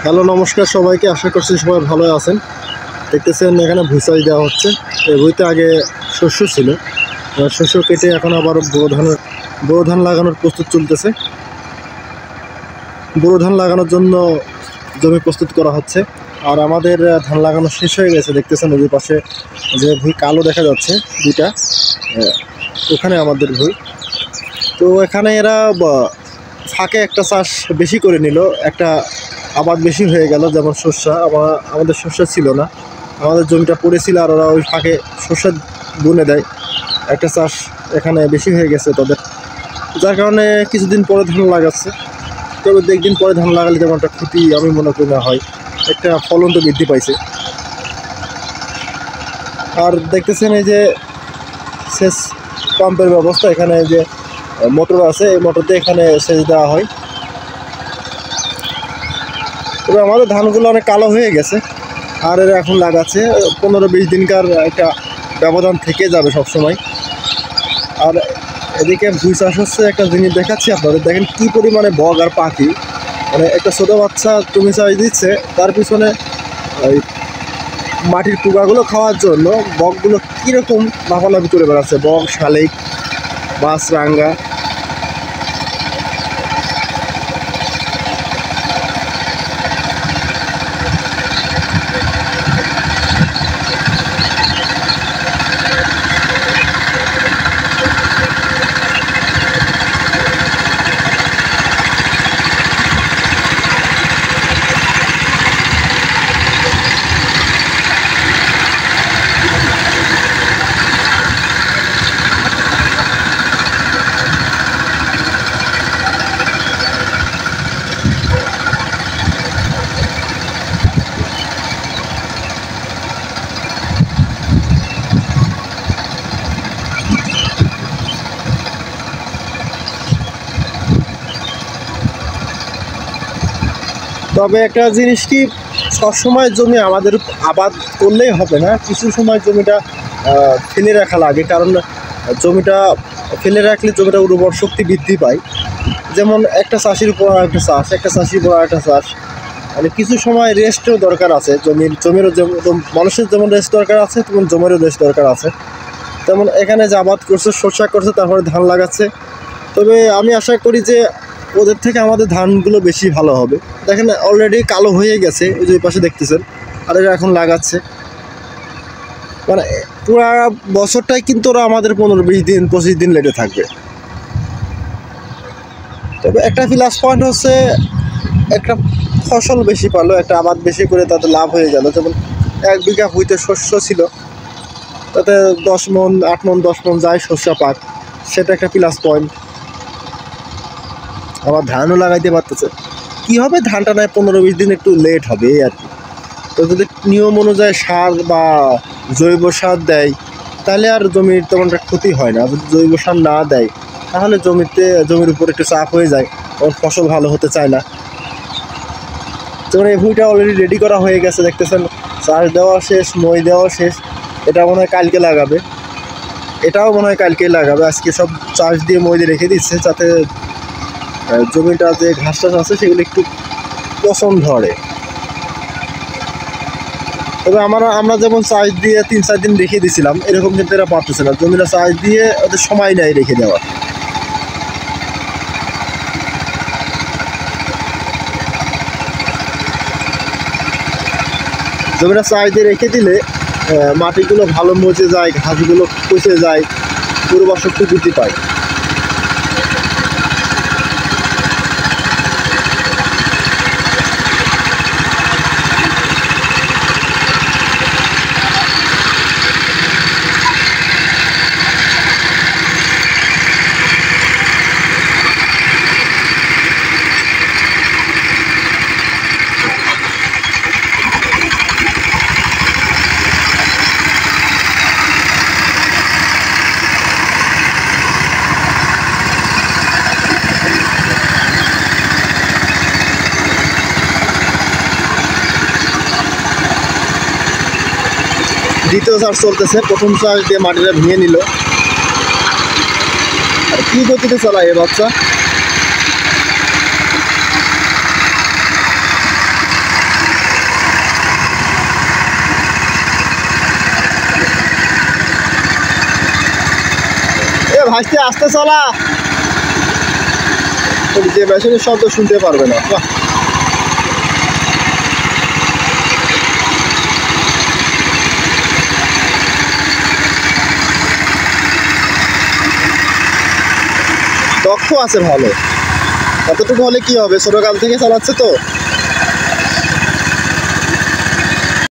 Hello নমস্কার সবাইকে, আশা করছি সবাই ভালো আছেন। দেখতেছেন এখানে ভুসাই দেওয়া হচ্ছে। এই ভুঁইতে আগে শস্য ছিল, শস্য কেটে এখন আবার বোরো ধান লাগানোর প্রস্তুত চলতেছে। বোরো ধান লাগানোর জন্য জমি প্রস্তুত করা হচ্ছে। আর আমাদের ধান লাগানো শেষ হয়ে গেছে। দেখতেছেন ওই পাশে যে ভুঁই কালো দেখা যাচ্ছে দুইটা, ওখানে আমাদের ভুঁই। তো এখানে এরা ফাঁকে একটা চাষ বেশি করে নিল, একটা আবাদ বেশি হয়ে গেল। যেমন শস্য, আমাদের শস্য ছিল না, আমাদের জমিটা পড়েছিল, আর ওরা ওই ফাঁকে শস্য বুনে দেয়। একটা চাষ এখানে বেশি হয়ে গেছে তাদের, যার কারণে কিছুদিন পরে ধান লাগাচ্ছে। তবে একদিন পরে ধান লাগালে তেমন একটা ক্ষতি আমি মনে করি না হয়, একটা ফলন তো বৃদ্ধি পাইছে। আর দেখতেছেন এই যে সেচ পাম্পের ব্যবস্থা, এখানে যে মোটর আছে, এই মোটর দিয়ে এখানে সেচ দেওয়া হয়। তবে আমাদের ধানগুলো অনেক কালো হয়ে গেছে, আর এরা এখন লাগাচ্ছে। 15-20 দিনকার একটা ব্যবধান থেকে যাবে সব সময়। আর এদিকে ভুঁই চাষ হচ্ছে, একটা জিনিস দেখাচ্ছি আপনাদের। দেখেন কি পরিমাণে বগ আর পাখি, মানে একটা ছোটো বাচ্চা জমি চাষ দিচ্ছে, তার পিছনে ওই মাটির পোকাগুলো খাওয়ার জন্য বকগুলো কীরকম লাফালাফি করে বেড়াচ্ছে। বক, শালিক, মাছরাঙা। তবে একটা জিনিস কি, সবসময় জমি আমাদের আবাদ করলেই হবে না, কিছু সময় জমিটা ফেলে রাখা লাগে। কারণ জমিটা ফেলে রাখলে জমিটা উর্বর শক্তি বৃদ্ধি পায়। যেমন একটা চাষির উপর একটা চাষ, একটা চাষির উপর একটা চাষ, মানে কিছু সময় রেস্টও দরকার আছে। জমিরও মানুষের যেমন রেস্ট দরকার আছে, তেমন জমিরও রেস্ট দরকার আছে। তেমন এখানে যে আবাদ করছে, শস্য করছে, তারপরে ধান লাগাচ্ছে। তবে আমি আশা করি যে ওদের থেকে আমাদের ধানগুলো বেশি ভালো হবে। দেখেন অলরেডি কালো হয়ে গেছে, ওই যে পাশে দেখতেছেন, আর এরা এখন লাগাচ্ছে। মানে পুরা বছরটাই কিন্তু ওরা আমাদের 15-20 দিন 25 দিন লেটে থাকবে। তবে একটা প্লাস পয়েন্ট হচ্ছে, একটা ফসল বেশি পারলো, একটা আবাদ বেশি করে তাতে লাভ হয়ে গেল। যেমন 1 বিঘা হইতে শস্য ছিল, তাতে 10 মণ 8 মণ 10 মণ যায় শস্য পাক, সেটা একটা প্লাস পয়েন্ট। আবার ধানও লাগাইতে পারতেছে। কী হবে, ধানটা নয় 15-20 দিন একটু লেট হবে এই আর কি। তো যদি নিয়ম অনুযায়ী সার বা জৈব সার দেয়, তাহলে আর জমির তেমন একটা ক্ষতি হয় না। যদি জৈব সার না দেয়, তাহলে জমির উপর একটু চাপ হয়ে যায়, তখন ফসল ভালো হতে চায় না। যেমন এই ভুঁইটা অলরেডি রেডি করা হয়ে গেছে, দেখতেছেন চাষ দেওয়া শেষ, মই দেওয়া শেষ। এটা মনে হয় কালকে লাগাবে, এটাও মনে হয় কালকেই লাগাবে। আজকে সব চাষ দিয়ে মই দিয়ে রেখে দিচ্ছে, যাতে জমিটা যে ঘাস টাস আছে সেগুলো একটু পচন ধরে। তবে আমরা যেমন চাষ দিয়ে 3-4 দিন রেখে দিয়েছিলাম, এরকম কিন্তু এরা পারতেছে না। জমিটা চাষ দিয়ে ওদের সময় নেয় রেখে দেওয়া। জমিটা চাষ দিয়ে রেখে দিলে মাটিগুলো ভালো মজে যায়, ঘাসগুলো পচে যায়, উর্বর শক্তি বৃদ্ধি পায়। দ্বিতীয় চাষ চলতেছে, প্রথম চাষ দিয়ে মাটিটা ভেঙে নিল। আর কি গতিতে চালায় এ বাচ্চা। এ ভাইস্তে আস্তে চলা, যে মেশিনের শব্দ শুনতে পারবে না। বাহ, দক্ষ আছে ভালো। কতটুকু হলে কি হবে, ছোটকাল থেকে চালাচ্ছে তো।